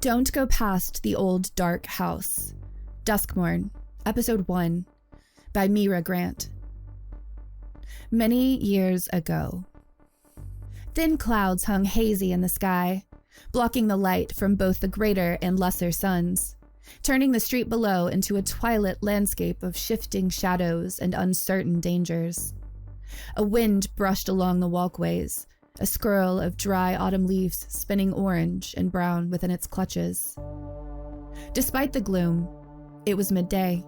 Don't Go Past the Old Dark House. Duskmourn, Episode 1, by Mira Grant. Many years ago. Thin clouds hung hazy in the sky, blocking the light from both the greater and lesser suns, turning the street below into a twilight landscape of shifting shadows and uncertain dangers. A wind brushed along the walkways, a swirl of dry autumn leaves spinning orange and brown within its clutches. Despite the gloom, it was midday.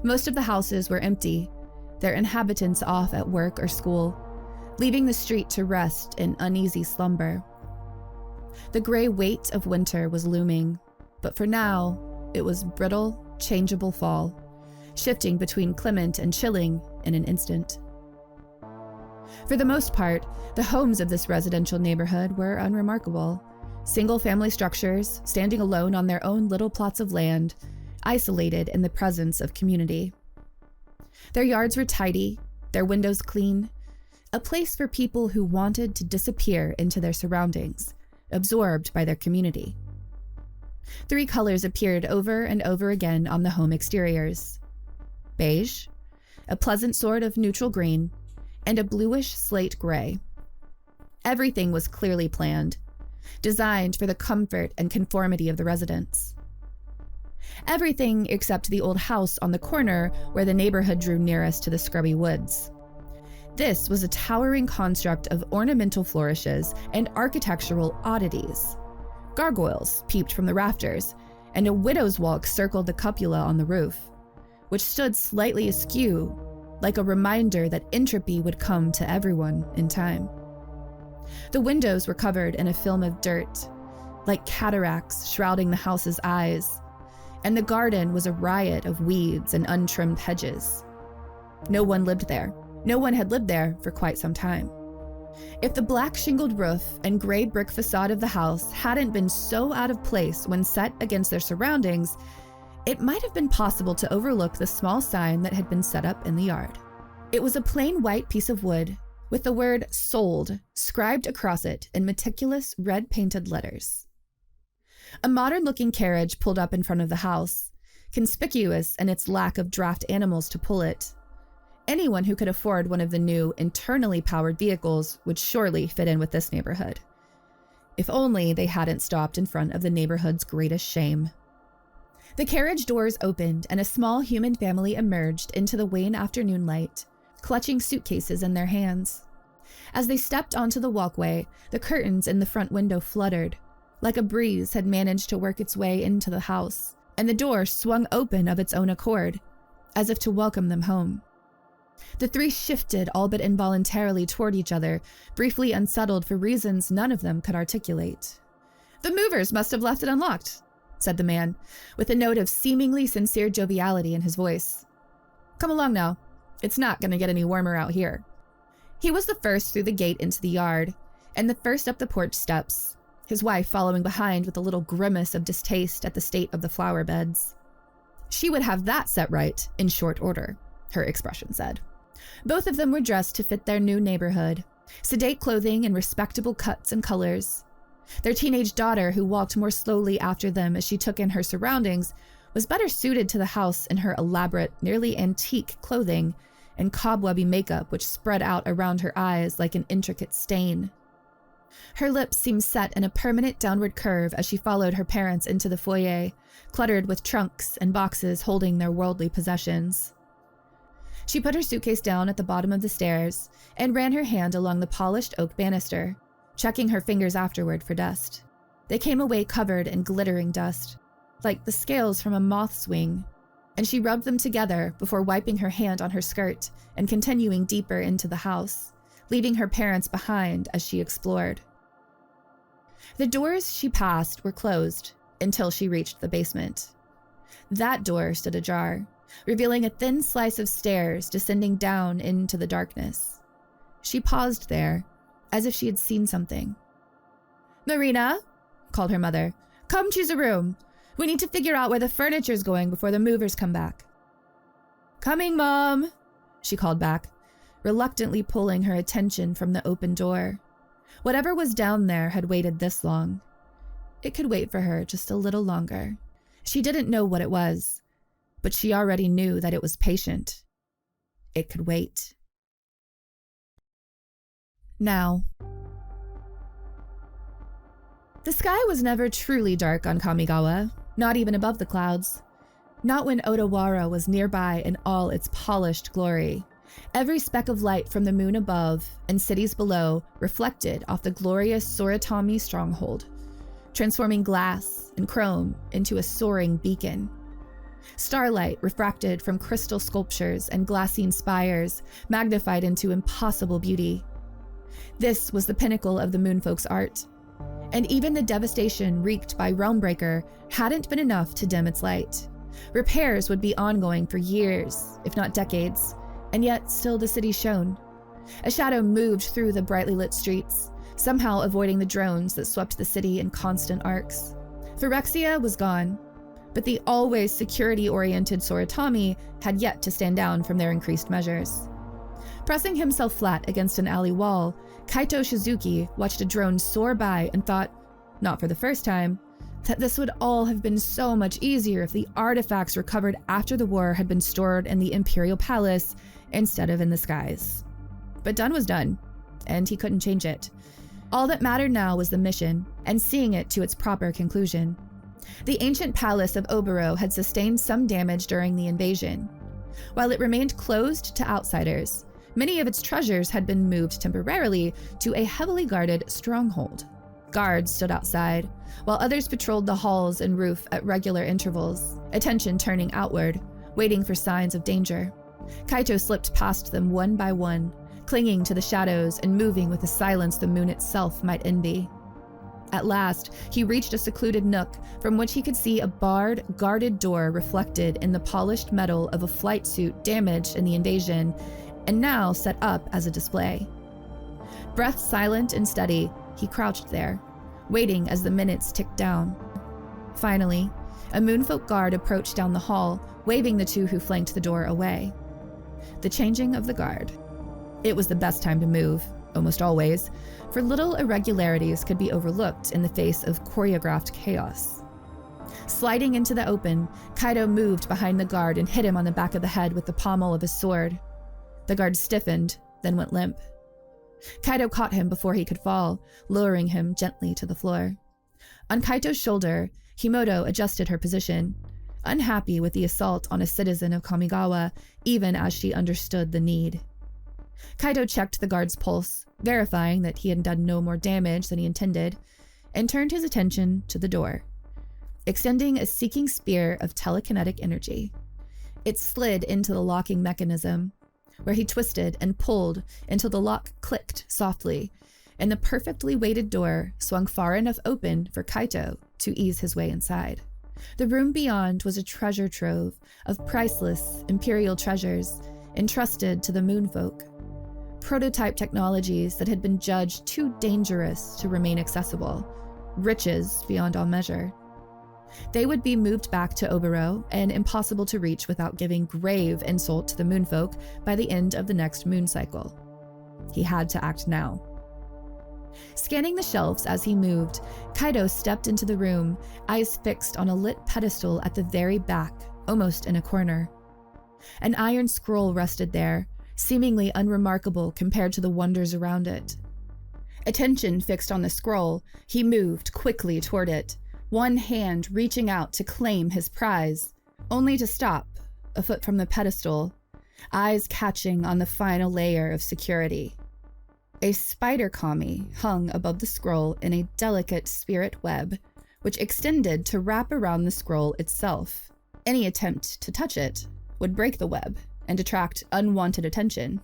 Most of the houses were empty, their inhabitants off at work or school, leaving the street to rest in uneasy slumber. The gray weight of winter was looming, but for now, it was brittle, changeable fall, shifting between clement and chilling in an instant. For the most part, the homes of this residential neighborhood were unremarkable. Single-family structures, standing alone on their own little plots of land, isolated in the presence of community. Their yards were tidy, their windows clean, a place for people who wanted to disappear into their surroundings, absorbed by their community. 3 colors appeared over and over again on the home exteriors: beige, a pleasant sort of neutral green, and a bluish slate gray. Everything was clearly planned, designed for the comfort and conformity of the residents. Everything except the old house on the corner where the neighborhood drew nearest to the scrubby woods. This was a towering construct of ornamental flourishes and architectural oddities. Gargoyles peeped from the rafters, and a widow's walk circled the cupola on the roof, which stood slightly askew, like a reminder that entropy would come to everyone in time. The windows were covered in a film of dirt, like cataracts shrouding the house's eyes, and the garden was a riot of weeds and untrimmed hedges. No one lived there. No one had lived there for quite some time. If the black shingled roof and gray brick facade of the house hadn't been so out of place when set against their surroundings, it might have been possible to overlook the small sign that had been set up in the yard. It was a plain white piece of wood with the word "sold" scribed across it in meticulous red-painted letters. A modern-looking carriage pulled up in front of the house, conspicuous in its lack of draft animals to pull it. Anyone who could afford one of the new, internally powered vehicles would surely fit in with this neighborhood. If only they hadn't stopped in front of the neighborhood's greatest shame. The carriage doors opened and a small human family emerged into the wan afternoon light, clutching suitcases in their hands. As they stepped onto the walkway, the curtains in the front window fluttered, like a breeze had managed to work its way into the house, and the door swung open of its own accord, as if to welcome them home. The 3 shifted all but involuntarily toward each other, briefly unsettled for reasons none of them could articulate. "The movers must have left it unlocked," said the man, with a note of seemingly sincere joviality in his voice. "Come along now. It's not going to get any warmer out here." He was the first through the gate into the yard, and the first up the porch steps, his wife following behind with a little grimace of distaste at the state of the flower beds. She would have that set right in short order, her expression said. Both of them were dressed to fit their new neighborhood, sedate clothing in respectable cuts and colors. Their teenage daughter, who walked more slowly after them as she took in her surroundings, was better suited to the house in her elaborate, nearly antique clothing and cobwebby makeup which spread out around her eyes like an intricate stain. Her lips seemed set in a permanent downward curve as she followed her parents into the foyer, cluttered with trunks and boxes holding their worldly possessions. She put her suitcase down at the bottom of the stairs and ran her hand along the polished oak banister, checking her fingers afterward for dust. They came away covered in glittering dust, like the scales from a moth's wing, and she rubbed them together before wiping her hand on her skirt and continuing deeper into the house, leaving her parents behind as she explored. The doors she passed were closed until she reached the basement. That door stood ajar, revealing a thin slice of stairs descending down into the darkness. She paused there, as if she had seen something. "Marina," called her mother, "come choose a room. We need to figure out where the furniture's going before the movers come back." "Coming, Mom," she called back, reluctantly pulling her attention from the open door. Whatever was down there had waited this long. it could wait for her just a little longer. She didn't know what it was, but she already knew that it was patient. It could wait. Now. The sky was never truly dark on Kamigawa, not even above the clouds. Not when Odawara was nearby in all its polished glory. Every speck of light from the moon above and cities below reflected off the glorious Soratami stronghold, transforming glass and chrome into a soaring beacon. Starlight refracted from crystal sculptures and glassine spires, magnified into impossible beauty. This was the pinnacle of the moonfolk's art, and even the devastation wreaked by Realmbreaker hadn't been enough to dim its light. Repairs would be ongoing for years, if not decades, and yet still the city shone. A shadow moved through the brightly lit streets, somehow avoiding the drones that swept the city in constant arcs. Phyrexia was gone, but the always security-oriented Soratami had yet to stand down from their increased measures. Pressing himself flat against an alley wall, Kaito Shizuki watched a drone soar by and thought, not for the first time, that this would all have been so much easier if the artifacts recovered after the war had been stored in the Imperial Palace instead of in the skies. But done was done, and he couldn't change it. All that mattered now was the mission, and seeing it to its proper conclusion. The ancient palace of Oboro had sustained some damage during the invasion. While it remained closed to outsiders, many of its treasures had been moved temporarily to a heavily guarded stronghold. Guards stood outside, while others patrolled the halls and roof at regular intervals, attention turning outward, waiting for signs of danger. Kaito slipped past them one by one, clinging to the shadows and moving with a silence the moon itself might envy. At last, he reached a secluded nook from which he could see a barred, guarded door reflected in the polished metal of a flight suit damaged in the invasion and now set up as a display. Breath silent and steady, he crouched there, waiting as the minutes ticked down. Finally, a moonfolk guard approached down the hall, waving the two who flanked the door away. The changing of the guard. It was the best time to move, almost always, for little irregularities could be overlooked in the face of choreographed chaos. Sliding into the open, Kaito moved behind the guard and hit him on the back of the head with the pommel of his sword. The guard stiffened, then went limp. Kaito caught him before he could fall, lowering him gently to the floor. On Kaito's shoulder, Himoto adjusted her position, unhappy with the assault on a citizen of Kamigawa, even as she understood the need. Kaito checked the guard's pulse, verifying that he had done no more damage than he intended, and turned his attention to the door, extending a seeking spear of telekinetic energy. It slid into the locking mechanism, where he twisted and pulled until the lock clicked softly, and the perfectly weighted door swung far enough open for Kaito to ease his way inside. The room beyond was a treasure trove of priceless imperial treasures entrusted to the moonfolk. Prototype technologies that had been judged too dangerous to remain accessible, riches beyond all measure. They would be moved back to Oboro and impossible to reach without giving grave insult to the moonfolk by the end of the next moon cycle. He had to act now. Scanning the shelves as he moved, Kaito stepped into the room, eyes fixed on a lit pedestal at the very back, almost in a corner. An iron scroll rested there, seemingly unremarkable compared to the wonders around it. Attention fixed on the scroll, he moved quickly toward it, one hand reaching out to claim his prize, only to stop, a foot from the pedestal, eyes catching on the final layer of security. A spider kami hung above the scroll in a delicate spirit web, which extended to wrap around the scroll itself. Any attempt to touch it would break the web and attract unwanted attention.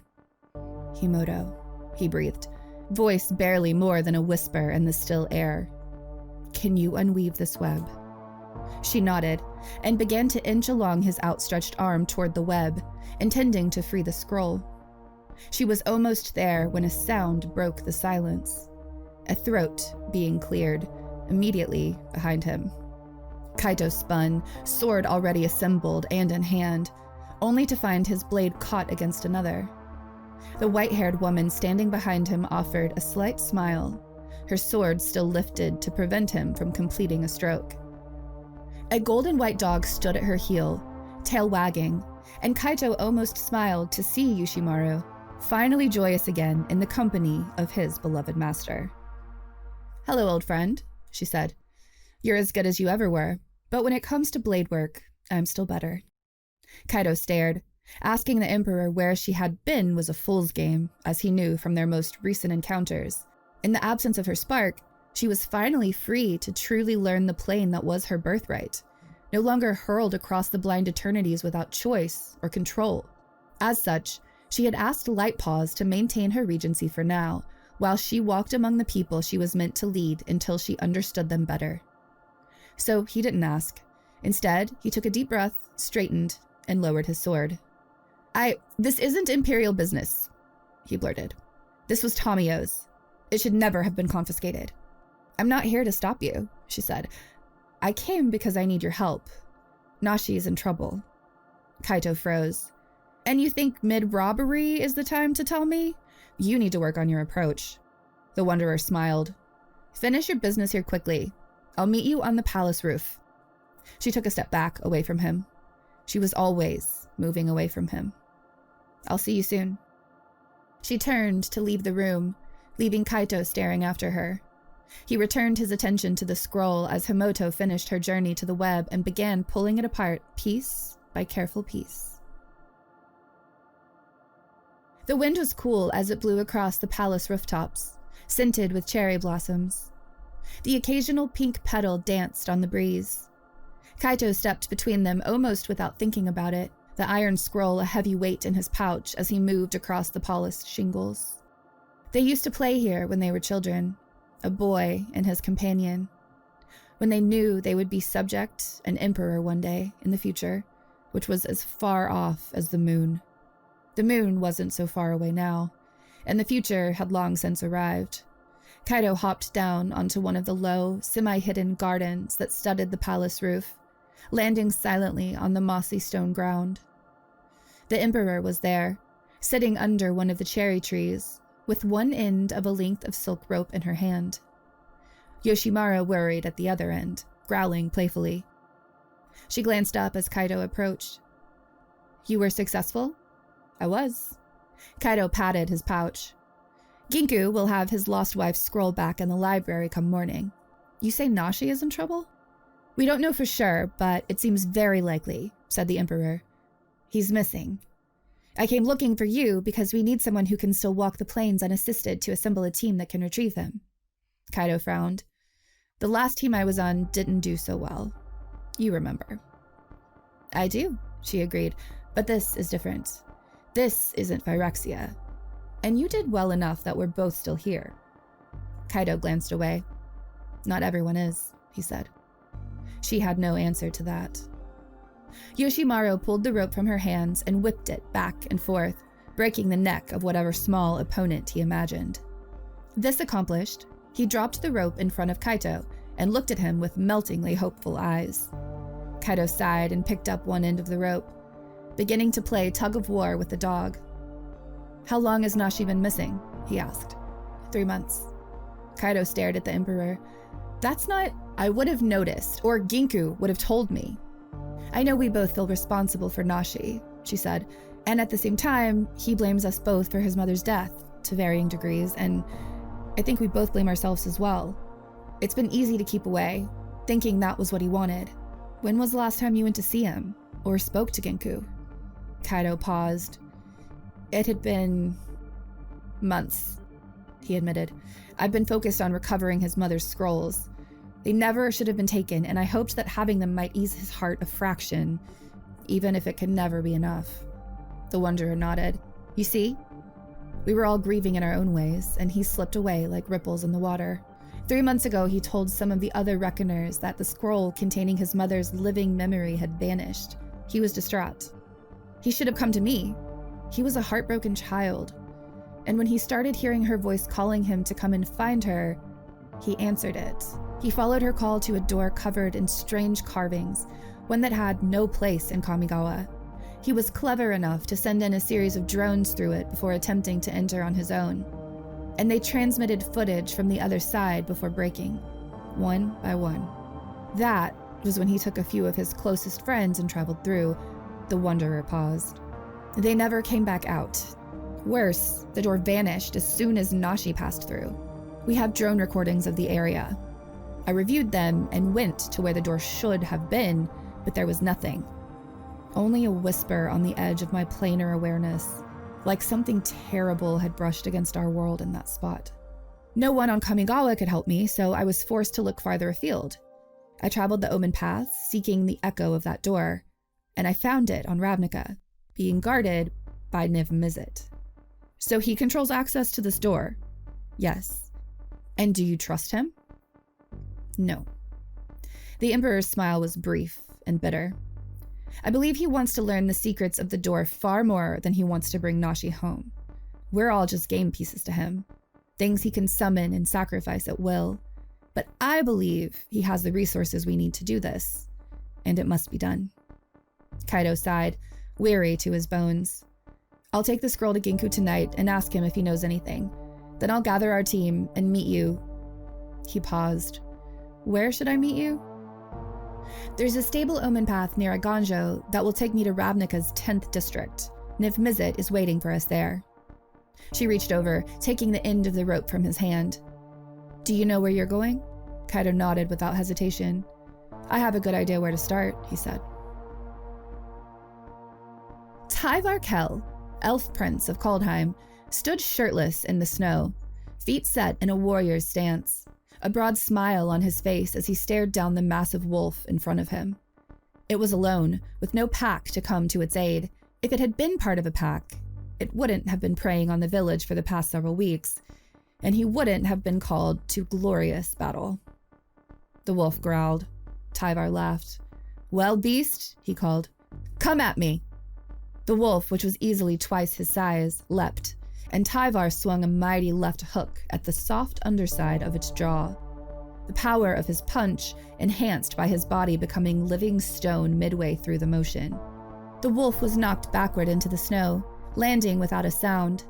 Himoto, he breathed, voice barely more than a whisper in the still air. Can you unweave this web? She nodded and began to inch along his outstretched arm toward the web, intending to free the scroll. She was almost there when a sound broke the silence, a throat being cleared immediately behind him. Kaito spun, sword already assembled and in hand, only to find his blade caught against another. The white-haired woman standing behind him offered a slight smile, her sword still lifted to prevent him from completing a stroke. A golden white dog stood at her heel, tail wagging, and Kaito almost smiled to see Yoshimaru, finally joyous again in the company of his beloved master. "Hello, old friend," she said. "You're as good as you ever were, but when it comes to blade work, I'm still better." Kaito stared. Asking the Emperor where she had been was a fool's game, as he knew from their most recent encounters. In the absence of her spark, she was finally free to truly learn the plane that was her birthright, no longer hurled across the blind eternities without choice or control. As such, she had asked Lightpaws to maintain her regency for now, while she walked among the people she was meant to lead until she understood them better. So he didn't ask. Instead, he took a deep breath, straightened, and lowered his sword. This isn't Imperial business," he blurted. "This was Tomio's. It should never have been confiscated." "I'm not here to stop you," she said. "I came because I need your help. Nashi is in trouble." Kaito froze. "And you think mid-robbery is the time to tell me? You need to work on your approach." The Wanderer smiled. "Finish your business here quickly. I'll meet you on the palace roof." She took a step back, away from him. She was always moving away from him. "I'll see you soon." She turned to leave the room, leaving Kaito staring after her. He returned his attention to the scroll as Himoto finished her journey to the web and began pulling it apart piece by careful piece. The wind was cool as it blew across the palace rooftops, scented with cherry blossoms. The occasional pink petal danced on the breeze. Kaito stepped between them almost without thinking about it, the iron scroll a heavy weight in his pouch as he moved across the polished shingles. They used to play here when they were children, a boy and his companion. When they knew they would be subject and emperor one day in the future, which was as far off as the moon. The moon wasn't so far away now, and the future had long since arrived. Kaito hopped down onto one of the low, semi-hidden gardens that studded the palace roof, landing silently on the mossy stone ground. The Emperor was there, sitting under one of the cherry trees, with one end of a length of silk rope in her hand. Yoshimaru worried at the other end, growling playfully. She glanced up as Kaito approached. "You were successful?" "I was." Kaito patted his pouch. "Ginku will have his lost wife's scroll back in the library come morning. You say Nashi is in trouble?" "We don't know for sure, but it seems very likely," said the Emperor. "He's missing. I came looking for you because we need someone who can still walk the plains unassisted to assemble a team that can retrieve him." Kaito frowned. "The last team I was on didn't do so well. You remember." "I do," she agreed, "but this is different. This isn't Phyrexia. And you did well enough that we're both still here." Kaito glanced away. "Not everyone is," he said. She had no answer to that. Yoshimaru pulled the rope from her hands and whipped it back and forth, breaking the neck of whatever small opponent he imagined. This accomplished, he dropped the rope in front of Kaito and looked at him with meltingly hopeful eyes. Kaito sighed and picked up one end of the rope, beginning to play tug-of-war with the dog. "How long has Nashi been missing?" he asked. 3 months. Kaito stared at the Emperor. "That's not... I would have noticed, or Ginku would have told me." "I know we both feel responsible for Nashi," she said, "and at the same time, he blames us both for his mother's death, to varying degrees, and I think we both blame ourselves as well. It's been easy to keep away, thinking that was what he wanted. When was the last time you went to see him, or spoke to Ginku?" Kaito paused. "It had been... months," he admitted. "I've been focused on recovering his mother's scrolls. They never should have been taken, and I hoped that having them might ease his heart a fraction, even if it could never be enough." The Wanderer nodded. "You see? We were all grieving in our own ways, and he slipped away like ripples in the water. 3 months ago, he told some of the other reckoners that the scroll containing his mother's living memory had vanished. He was distraught. He should have come to me. He was a heartbroken child. And when he started hearing her voice calling him to come and find her, he answered it. He followed her call to a door covered in strange carvings, one that had no place in Kamigawa. He was clever enough to send in a series of drones through it before attempting to enter on his own. and they transmitted footage from the other side before breaking, one by one. That was when he took a few of his closest friends and traveled through. The Wanderer paused. They never came back out. Worse, the door vanished as soon as Nashi passed through. We have drone recordings of the area. I reviewed them and went to where the door should have been, but there was nothing. Only a whisper on the edge of my planar awareness, like something terrible had brushed against our world in that spot. No one on Kamigawa could help me, so I was forced to look farther afield. I traveled the Omen Path, seeking the echo of that door, and I found it on Ravnica, being guarded by Niv Mizzet. So he controls access to this door? Yes. And do you trust him? No. The Emperor's smile was brief and bitter. I believe he wants to learn the secrets of the door far more than he wants to bring Nashi home. We're all just game pieces to him, things he can summon and sacrifice at will. But I believe he has the resources we need to do this, and it must be done. Kaido sighed, weary to his bones. I'll take the scroll to Ginku tonight and ask him if he knows anything. Then I'll gather our team and meet you. He paused. Where should I meet you? There's a stable Omen Path near Aganjo that will take me to Ravnica's 10th district. Niv Mizzet is waiting for us there. She reached over, taking the end of the rope from his hand. Do you know where you're going? Kaido nodded without hesitation. I have a good idea where to start, he said. Tyvar Kell, elf prince of Kaldheim, stood shirtless in the snow, feet set in a warrior's stance, a broad smile on his face as he stared down the massive wolf in front of him. It was alone, with no pack to come to its aid. If it had been part of a pack, it wouldn't have been preying on the village for the past several weeks, and he wouldn't have been called to glorious battle. The wolf growled. Tyvar laughed. Well, beast, he called, come at me. The wolf, which was easily twice his size, leapt, and Tyvar swung a mighty left hook at the soft underside of its jaw. The power of his punch enhanced by his body becoming living stone midway through the motion. The wolf was knocked backward into the snow, landing without a sound.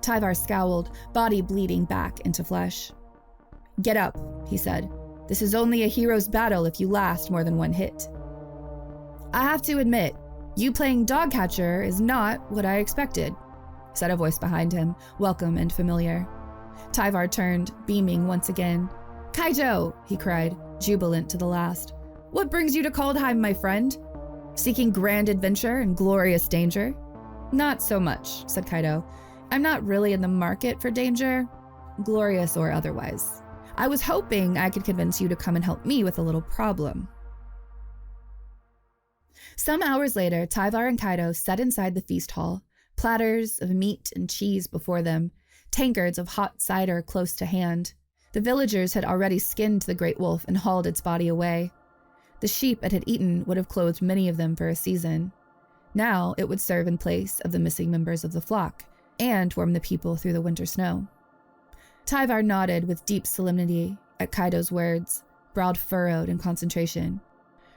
Tyvar scowled, body bleeding back into flesh. Get up, he said. This is only a hero's battle if you last more than one hit. I have to admit, you playing dog catcher is not what I expected, said a voice behind him, welcome and familiar. Tyvar turned, beaming once again. Kaido, he cried, jubilant to the last. What brings you to Kaldheim, my friend? Seeking grand adventure and glorious danger? Not so much, said Kaido. I'm not really in the market for danger, glorious or otherwise. I was hoping I could convince you to come and help me with a little problem. Some hours later, Tyvar and Kaido sat inside the feast hall, platters of meat and cheese before them, tankards of hot cider close to hand. The villagers had already skinned the great wolf and hauled its body away. The sheep it had eaten would have clothed many of them for a season. Now it would serve in place of the missing members of the flock and warm the people through the winter snow. Tyvar nodded with deep solemnity at Kaido's words, brow furrowed in concentration.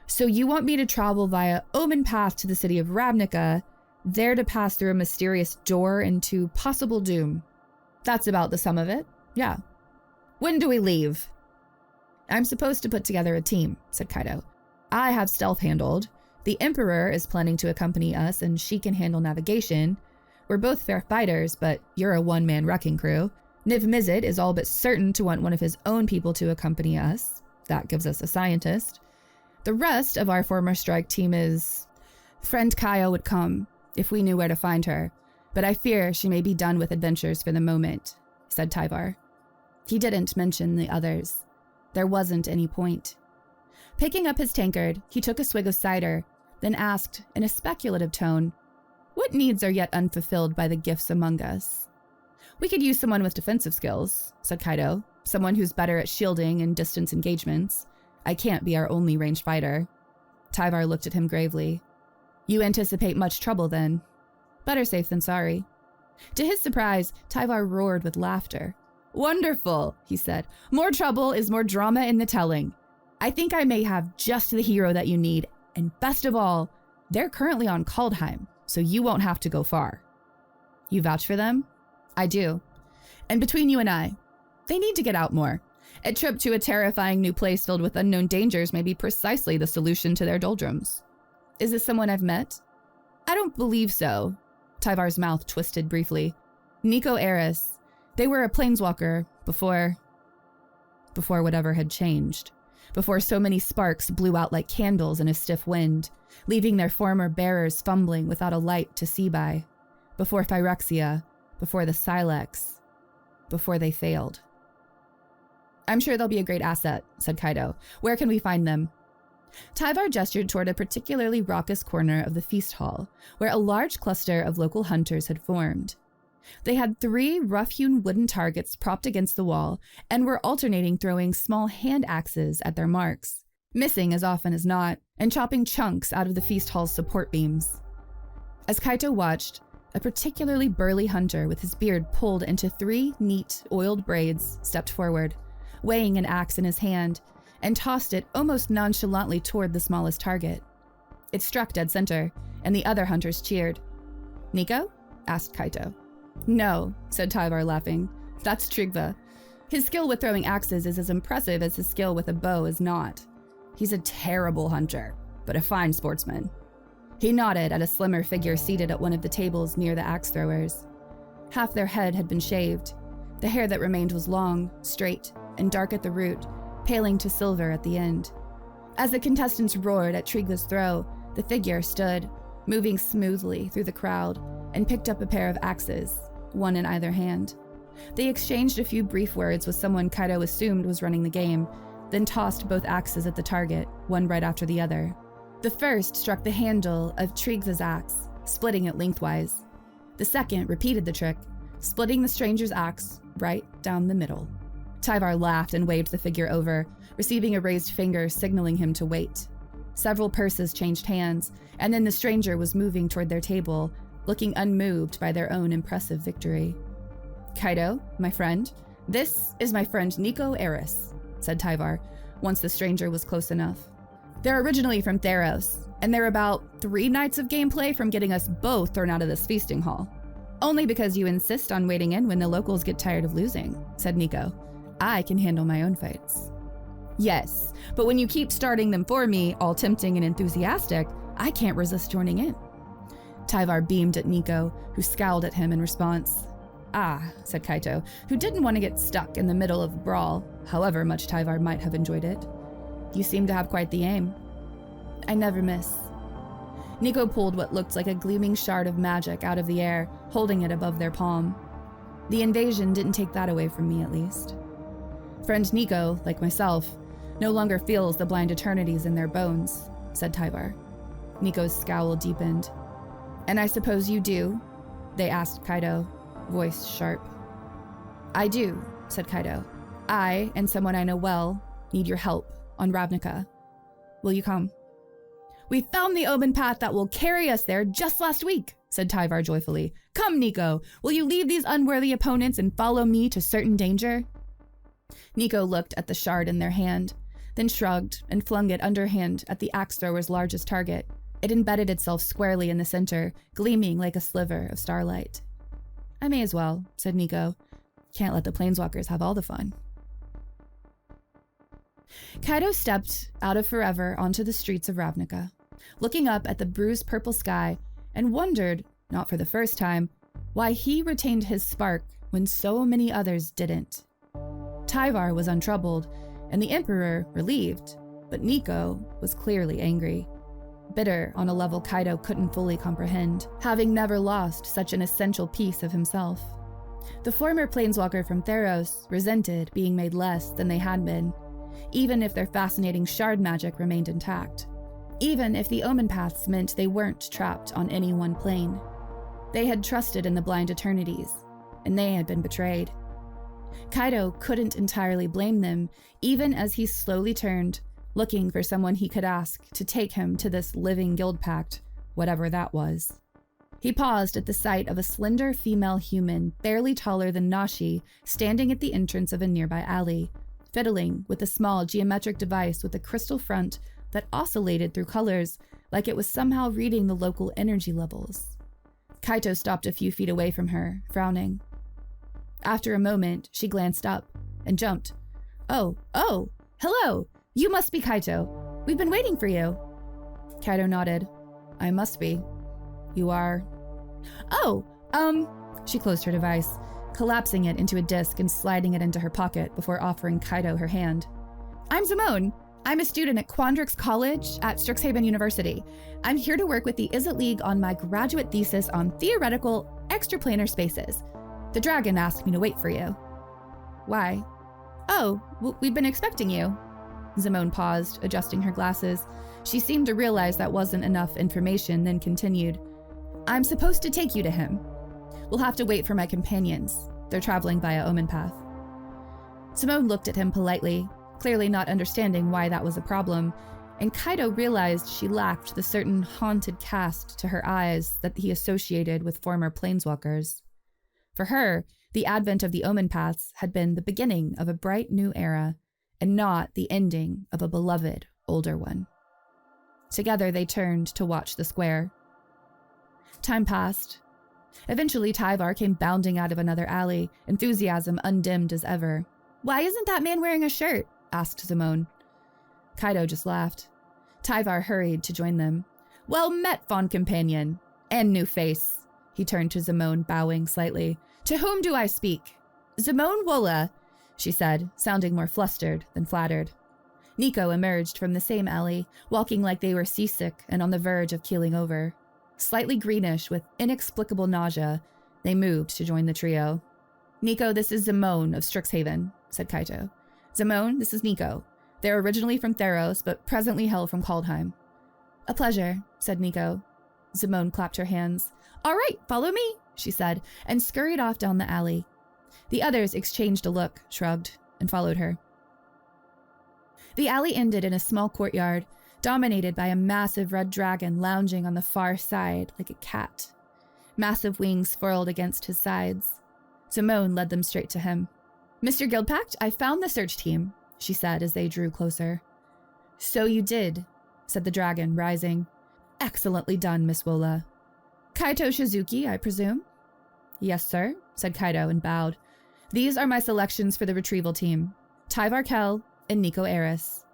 So you want me to travel via Omen Path to the city of Ravnica, there to pass through a mysterious door into possible doom. That's about the sum of it, yeah. When do we leave? I'm supposed to put together a team, said Kaido. I have stealth handled. The Emperor is planning to accompany us and she can handle navigation. We're both fair fighters, but you're a one-man wrecking crew. Niv Mizzet is all but certain to want one of his own people to accompany us. That gives us a scientist. The rest of our former strike team is... Friend Kaya would come, if we knew where to find her, but I fear she may be done with adventures for the moment, said Tyvar. He didn't mention the others. There wasn't any point. Picking up his tankard, he took a swig of cider, then asked, in a speculative tone, what needs are yet unfulfilled by the gifts among us? We could use someone with defensive skills, said Kaido, someone who's better at shielding and distance engagements. I can't be our only ranged fighter. Tyvar looked at him gravely. You anticipate much trouble then? Better safe than sorry. To his surprise, Tyvar roared with laughter. Wonderful, he said. More trouble is more drama in the telling. I think I may have just the hero that you need, and best of all, they're currently on Kaldheim, so you won't have to go far. You vouch for them? I do. And between you and I, they need to get out more. A trip to a terrifying new place filled with unknown dangers may be precisely the solution to their doldrums. Is this someone I've met? I don't believe so. Tyvar's mouth twisted briefly. Nico Eris. They were a planeswalker before whatever had changed. Before so many sparks blew out like candles in a stiff wind, leaving their former bearers fumbling without a light to see by. Before Phyrexia, before the Silex, before they failed. I'm sure they'll be a great asset, said Kaido. Where can we find them? Tyvar gestured toward a particularly raucous corner of the feast hall, where a large cluster of local hunters had formed. They had 3 rough-hewn wooden targets propped against the wall and were alternating throwing small hand axes at their marks, missing as often as not, and chopping chunks out of the feast hall's support beams. As Kaito watched, a particularly burly hunter with his beard pulled into 3 neat, oiled braids stepped forward, weighing an axe in his hand, and tossed it almost nonchalantly toward the smallest target. It struck dead center, and the other hunters cheered. Nico? Asked Kaito. No, said Tyvar, laughing. That's Trigva. His skill with throwing axes is as impressive as his skill with a bow is not. He's a terrible hunter, but a fine sportsman. He nodded at a slimmer figure seated at one of the tables near the axe throwers. Half their head had been shaved. The hair that remained was long, straight, and dark at the root, paling to silver at the end. As the contestants roared at Trigva's throw, the figure stood, moving smoothly through the crowd, and picked up a pair of axes, one in either hand. They exchanged a few brief words with someone Kaito assumed was running the game, then tossed both axes at the target, one right after the other. The first struck the handle of Trigva's axe, splitting it lengthwise. The second repeated the trick, splitting the stranger's axe right down the middle. Tyvar laughed and waved the figure over, receiving a raised finger signaling him to wait. Several purses changed hands, and then the stranger was moving toward their table, looking unmoved by their own impressive victory. Kaito, my friend, this is my friend Nico Eris, said Tyvar, once the stranger was close enough. They're originally from Theros, and they're about 3 nights of gameplay from getting us both thrown out of this feasting hall. Only because you insist on waiting in when the locals get tired of losing, said Nico. I can handle my own fights. Yes, but when you keep starting them for me, all tempting and enthusiastic, I can't resist joining in. Tyvar beamed at Nico, who scowled at him in response. Ah, said Kaito, who didn't want to get stuck in the middle of a brawl, however much Tyvar might have enjoyed it. You seem to have quite the aim. I never miss. Nico pulled what looked like a gleaming shard of magic out of the air, holding it above their palm. The invasion didn't take that away from me, at least. Friend Nico, like myself, no longer feels the blind eternities in their bones, said Tyvar. Nico's scowl deepened. And I suppose you do? They asked Kaito, voice sharp. I do, said Kaito. I, and someone I know well, need your help on Ravnica. Will you come? We found the open path that will carry us there just last week, said Tyvar joyfully. Come, Nico, will you leave these unworthy opponents and follow me to certain danger? Nico looked at the shard in their hand, then shrugged and flung it underhand at the axe thrower's largest target. It embedded itself squarely in the center, gleaming like a sliver of starlight. I may as well, said Nico. Can't let the planeswalkers have all the fun. Kaito stepped out of forever onto the streets of Ravnica, looking up at the bruised purple sky, and wondered, not for the first time, why he retained his spark when so many others didn't. Tyvar was untroubled, and the Emperor relieved, but Nico was clearly angry. Bitter on a level Kaito couldn't fully comprehend, having never lost such an essential piece of himself. The former planeswalker from Theros resented being made less than they had been, even if their fascinating shard magic remained intact. Even if the omen paths meant they weren't trapped on any one plane. They had trusted in the blind eternities, and they had been betrayed. Kaito couldn't entirely blame them, even as he slowly turned, looking for someone he could ask to take him to this living guild pact, whatever that was. He paused at the sight of a slender female human, barely taller than Nashi, standing at the entrance of a nearby alley, fiddling with a small geometric device with a crystal front that oscillated through colors like it was somehow reading the local energy levels. Kaito stopped a few feet away from her, frowning. After a moment, she glanced up and jumped. Oh, hello! You must be Kaito. We've been waiting for you. Kaito nodded. I must be. You are... She closed her device, collapsing it into a disc and sliding it into her pocket before offering Kaito her hand. I'm Simone. I'm a student at Quandrix College at Strixhaven University. I'm here to work with the Izzet League on my graduate thesis on theoretical extraplanar spaces. The dragon asked me to wait for you. Why? We've been expecting you. Simone paused, adjusting her glasses. She seemed to realize that wasn't enough information, then continued. I'm supposed to take you to him. We'll have to wait for my companions. They're traveling via Omen Path. Simone looked at him politely, clearly not understanding why that was a problem, and Kaito realized she lacked the certain haunted cast to her eyes that he associated with former planeswalkers. For her, the advent of the Omen Paths had been the beginning of a bright new era, and not the ending of a beloved older one. Together they turned to watch the square. Time passed. Eventually Tyvar came bounding out of another alley, enthusiasm undimmed as ever. Why isn't that man wearing a shirt? Asked Simone. Kaito just laughed. Tyvar hurried to join them. Well met, fond companion. And new face. He turned to Simone, bowing slightly. To whom do I speak? Simone Wola, she said, sounding more flustered than flattered. Nico emerged from the same alley, walking like they were seasick and on the verge of keeling over. Slightly greenish with inexplicable nausea, they moved to join the trio. Nico, this is Simone of Strixhaven, said Kaito. Simone, this is Nico. They're originally from Theros, but presently hail from Kaldheim. A pleasure, said Nico. Simone clapped her hands. All right, follow me, she said, and scurried off down the alley. The others exchanged a look, shrugged, and followed her. The alley ended in a small courtyard, dominated by a massive red dragon lounging on the far side like a cat. Massive wings furled against his sides. Simone led them straight to him. Mr. Guildpact, I found the search team, she said as they drew closer. So you did, said the dragon, rising. Excellently done, Miss Wola. Kaito Shizuki, I presume? Yes, sir, said Kaito and bowed. These are my selections for the retrieval team. Tyvar Kell and Nico Eris.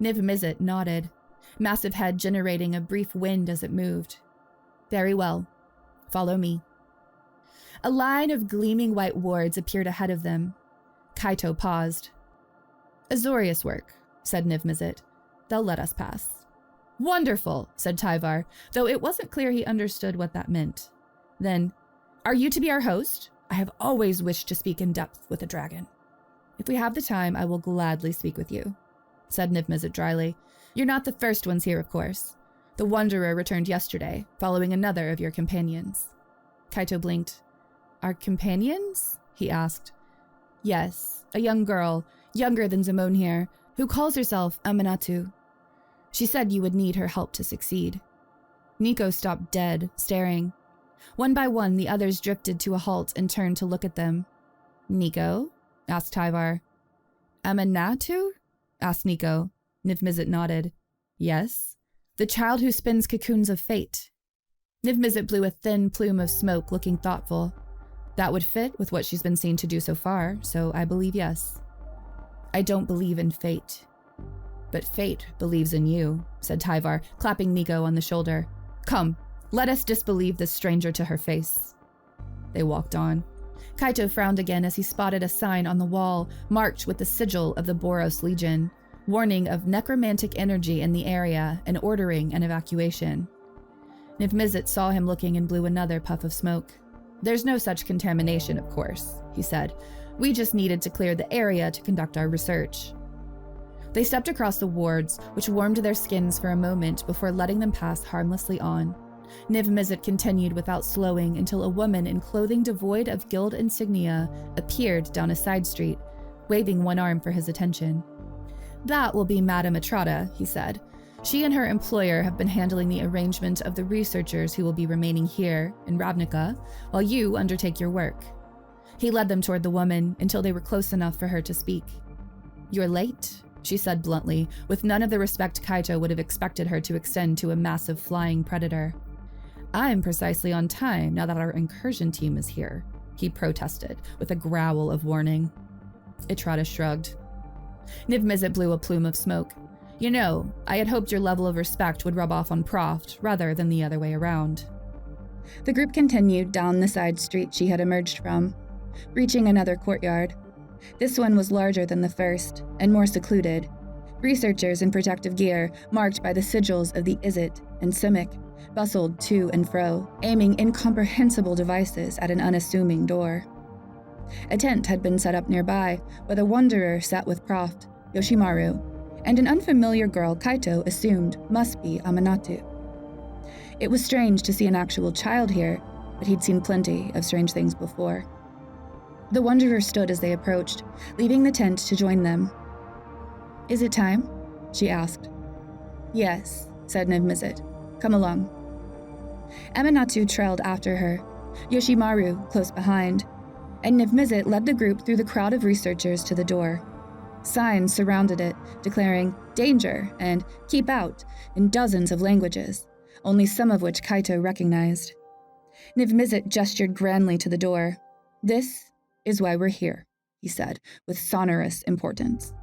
Niv Mizzet nodded, massive head generating a brief wind as it moved. Very well. Follow me. A line of gleaming white wards appeared ahead of them. Kaito paused. Azorius work, said Niv Mizzet. They'll let us pass. Wonderful, said Tyvar, though it wasn't clear he understood what that meant. Then, are you to be our host? I have always wished to speak in depth with a dragon. If we have the time, I will gladly speak with you, said Niv Mizzet dryly. You're not the first ones here, of course. The Wanderer returned yesterday, following another of your companions. Kaito blinked. Our companions? He asked. Yes, a young girl, younger than Simone here, who calls herself Amanatu. She said you would need her help to succeed. Nico stopped dead, staring. One by one, the others drifted to a halt and turned to look at them. Nico? Asked Tyvar. Amanatu? Asked Nico. Niv Mizzet nodded. Yes. The child who spins cocoons of fate. Niv Mizzet blew a thin plume of smoke, looking thoughtful. That would fit with what she's been seen to do so far, so I believe yes. I don't believe in fate. But fate believes in you, said Tyvar, clapping Nico on the shoulder. Come, let us disbelieve this stranger to her face. They walked on. Kaito frowned again as he spotted a sign on the wall, marked with the sigil of the Boros Legion, warning of necromantic energy in the area and ordering an evacuation. Niv Mizzet saw him looking and blew another puff of smoke. There's no such contamination, of course, he said. We just needed to clear the area to conduct our research. They stepped across the wards, which warmed their skins for a moment before letting them pass harmlessly on. Niv Mizzet continued without slowing until a woman in clothing devoid of guild insignia appeared down a side street, waving one arm for his attention. That will be Madame Atrata, he said. She and her employer have been handling the arrangement of the researchers who will be remaining here, in Ravnica, while you undertake your work. He led them toward the woman until they were close enough for her to speak. You're late, she said bluntly, with none of the respect Kaito would have expected her to extend to a massive flying predator. I'm precisely on time now that our incursion team is here, he protested, with a growl of warning. Etrata shrugged. Niv-Mizzet blew a plume of smoke. You know, I had hoped your level of respect would rub off on Proft, rather than the other way around. The group continued down the side street she had emerged from, reaching another courtyard. This one was larger than the first, and more secluded. Researchers in protective gear, marked by the sigils of the Izzet and Simic, bustled to and fro, aiming incomprehensible devices at an unassuming door. A tent had been set up nearby, where the Wanderer sat with Proft, Yoshimaru, and an unfamiliar girl Kaito assumed must be Amanatu. It was strange to see an actual child here, but he'd seen plenty of strange things before. The Wanderer stood as they approached, leaving the tent to join them. "Is it time?" she asked. "Yes," said Niv-Mizzet. "Come along." Amanatu trailed after her, Yoshimaru close behind, and Niv-Mizzet led the group through the crowd of researchers to the door. Signs surrounded it, declaring "danger" and "keep out" in dozens of languages, only some of which Kaito recognized. Niv-Mizzet gestured grandly to the door. "This is why we're here," he said, with sonorous importance.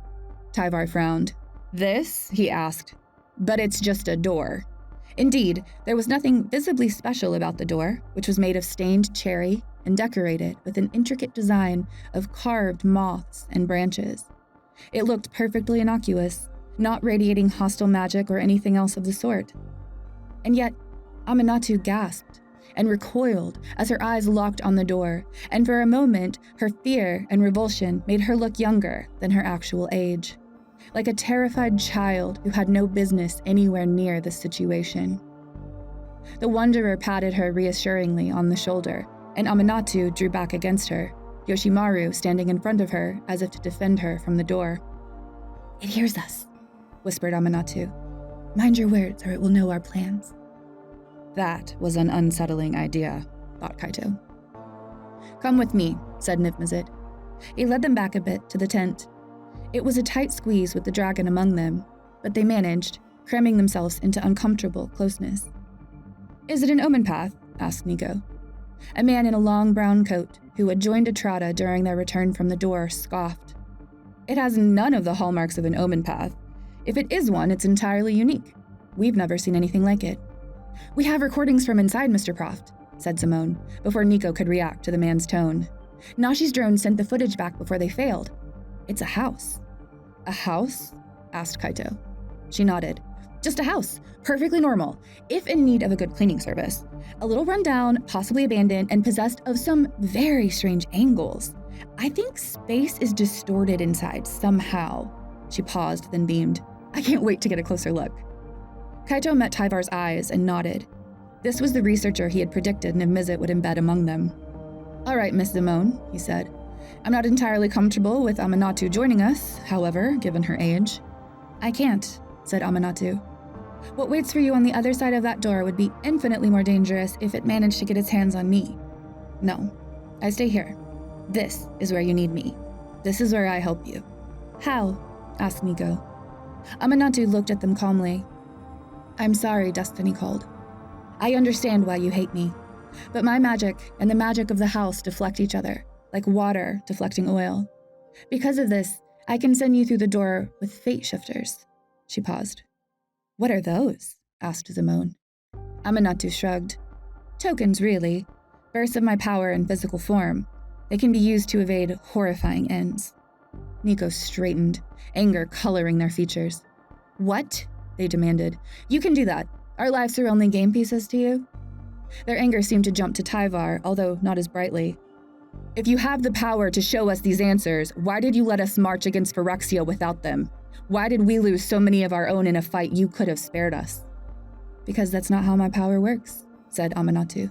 Tyvar frowned. "This?" he asked. "But it's just a door." Indeed, there was nothing visibly special about the door, which was made of stained cherry and decorated with an intricate design of carved moths and branches. It looked perfectly innocuous, not radiating hostile magic or anything else of the sort. And yet, Amanatu gasped and recoiled as her eyes locked on the door, and for a moment, her fear and revulsion made her look younger than her actual age, like a terrified child who had no business anywhere near the situation. The Wanderer patted her reassuringly on the shoulder, and Amanatu drew back against her, Yoshimaru standing in front of her as if to defend her from the door. "It hears us," whispered Amanatu. "Mind your words or it will know our plans." That was an unsettling idea, thought Kaito. "Come with me," said Niv-Mizzet. He led them back a bit to the tent. It was a tight squeeze with the dragon among them, but they managed, cramming themselves into uncomfortable closeness. "Is it an omen path?" asked Nico. A man in a long brown coat, who had joined Etrata during their return from the door, scoffed. "It has none of the hallmarks of an omen path. If it is one, it's entirely unique. We've never seen anything like it." "We have recordings from inside, Mr. Proft," said Simone, before Nico could react to the man's tone. "Nashi's drone sent the footage back before they failed. It's a house." "A house?" asked Kaito. She nodded. "Just a house, perfectly normal, if in need of a good cleaning service. A little run-down, possibly abandoned, and possessed of some very strange angles. I think space is distorted inside somehow." She paused, then beamed. "I can't wait to get a closer look." Kaito met Tyvar's eyes and nodded. This was the researcher he had predicted Niv-Mizzet would embed among them. "All right, Miss Simone," he said. "I'm not entirely comfortable with Amanatu joining us, however, given her age." "I can't," said Amanatu. "What waits for you on the other side of that door would be infinitely more dangerous if it managed to get its hands on me. No, I stay here. This is where you need me. This is where I help you." "How?" asked Nico. Amanatu looked at them calmly. "I'm sorry, Destiny called. I understand why you hate me, but my magic and the magic of the house deflect each other, like water deflecting oil. Because of this, I can send you through the door with fate shifters." She paused. "What are those?" asked Simone. Amanatu shrugged. "Tokens, really. Bursts of my power in physical form. They can be used to evade horrifying ends." Nico straightened, anger coloring their features. "What?" they demanded. "You can do that. Our lives are only game pieces to you?" Their anger seemed to jump to Tyvar, although not as brightly. "If you have the power to show us these answers, why did you let us march against Phyrexia without them? Why did we lose so many of our own in a fight you could have spared us?" "Because that's not how my power works," said Amanatu.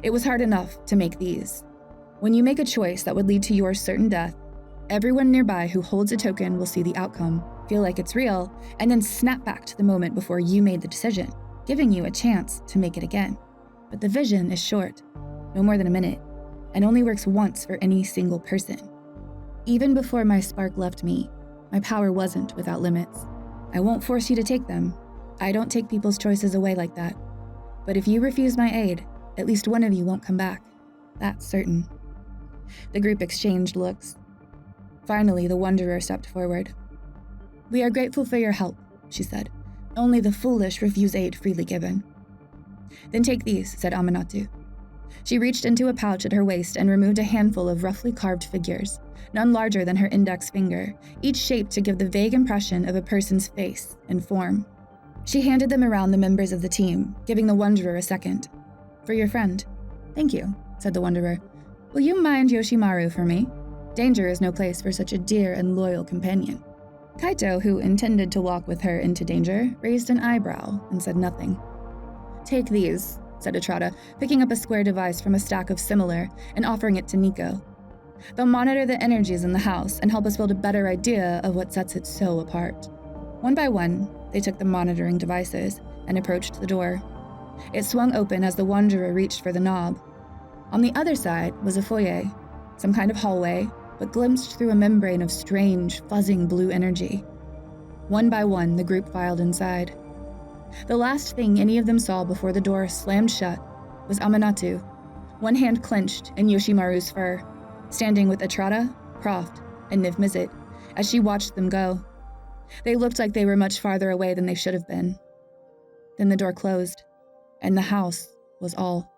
"It was hard enough to make these. When you make a choice that would lead to your certain death, everyone nearby who holds a token will see the outcome, feel like it's real, and then snap back to the moment before you made the decision, giving you a chance to make it again. But the vision is short, no more than a minute, and only works once for any single person. Even before my spark left me, my power wasn't without limits. I won't force you to take them. I don't take people's choices away like that. But if you refuse my aid, at least one of you won't come back. That's certain." The group exchanged looks. Finally, the Wanderer stepped forward. "We are grateful for your help," she said. "Only the foolish refuse aid freely given." "Then take these," said Aminatou. She reached into a pouch at her waist and removed a handful of roughly carved figures, none larger than her index finger, each shaped to give the vague impression of a person's face and form. She handed them around the members of the team, giving the Wanderer a second. "For your friend." "Thank you," said the Wanderer. "Will you mind Yoshimaru for me? Danger is no place for such a dear and loyal companion." Kaito, who intended to walk with her into danger, raised an eyebrow and said nothing. "Take these," said Etrata, picking up a square device from a stack of similar and offering it to Nico. "They'll monitor the energies in the house and help us build a better idea of what sets it so apart." One by one, they took the monitoring devices and approached the door. It swung open as the Wanderer reached for the knob. On the other side was a foyer, some kind of hallway, but glimpsed through a membrane of strange, fuzzing blue energy. One by one, the group filed inside. The last thing any of them saw before the door slammed shut was Aminatou, one hand clenched in Yoshimaru's fur, standing with Etrata, Croft, and Niv Mizzet as she watched them go. They looked like they were much farther away than they should have been. Then the door closed, and the house was all